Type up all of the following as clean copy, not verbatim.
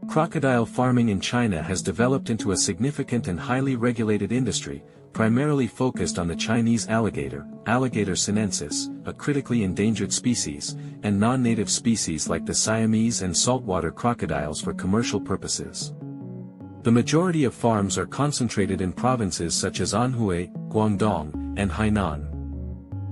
Crocodile farming in China has developed into a significant and highly regulated industry, primarily focused on the Chinese alligator, Alligator sinensis, a critically endangered species, and non-native species like the Siamese and saltwater crocodiles for commercial purposes. The majority of farms are concentrated in provinces such as Anhui, Guangdong, and Hainan.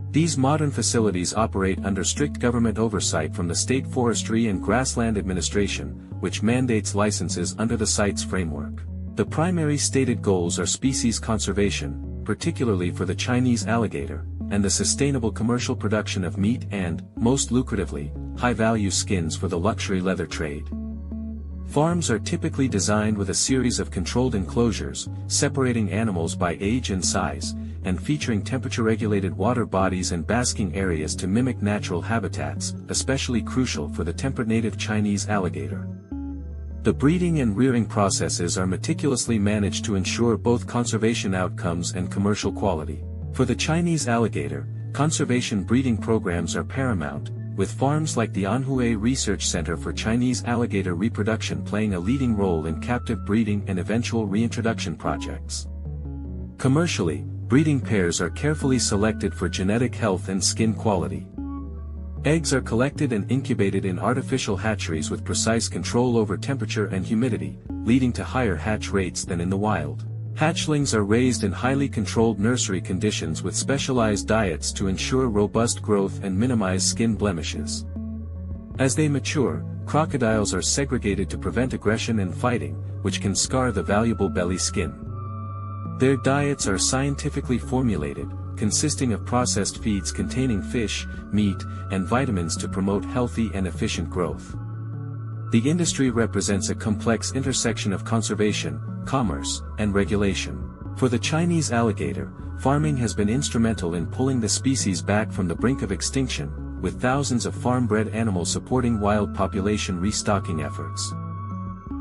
These modern facilities operate under strict government oversight from the State Forestry and Grassland Administration, which mandates licenses under the site's framework. The primary stated goals are species conservation, particularly for the Chinese alligator, and the sustainable commercial production of meat and, most lucratively, high-value skins for the luxury leather trade. Farms are typically designed with a series of controlled enclosures, separating animals by age and size, and featuring temperature-regulated water bodies and basking areas to mimic natural habitats, especially crucial for the temperate native Chinese alligator. The breeding and rearing processes are meticulously managed to ensure both conservation outcomes and commercial quality. For the Chinese alligator, conservation breeding programs are paramount, with farms like the Anhui Research Center for Chinese Alligator Reproduction playing a leading role in captive breeding and eventual reintroduction projects. Commercially, breeding pairs are carefully selected for genetic health and skin quality. Eggs are collected and incubated in artificial hatcheries with precise control over temperature and humidity, leading to higher hatch rates than in the wild. Hatchlings are raised in highly controlled nursery conditions with specialized diets to ensure robust growth and minimize skin blemishes. As they mature, crocodiles are segregated to prevent aggression and fighting, which can scar the valuable belly skin. Their diets are scientifically formulated, consisting of processed feeds containing fish, meat, and vitamins to promote healthy and efficient growth. The industry represents a complex intersection of conservation, commerce, and regulation. For the Chinese alligator, farming has been instrumental in pulling the species back from the brink of extinction, with thousands of farm-bred animals supporting wild population restocking efforts.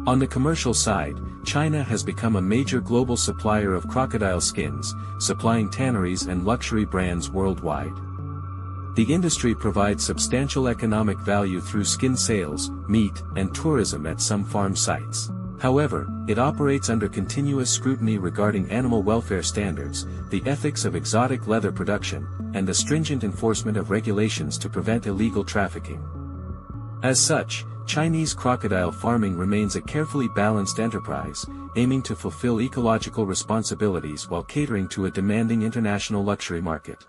On the commercial side, China has become a major global supplier of crocodile skins, supplying tanneries and luxury brands worldwide. The industry provides substantial economic value through skin sales, meat, and tourism at some farm sites. However, it operates under continuous scrutiny regarding animal welfare standards, the ethics of exotic leather production, and the stringent enforcement of regulations to prevent illegal trafficking. As such, Chinese crocodile farming remains a carefully balanced enterprise, aiming to fulfill ecological responsibilities while catering to a demanding international luxury market.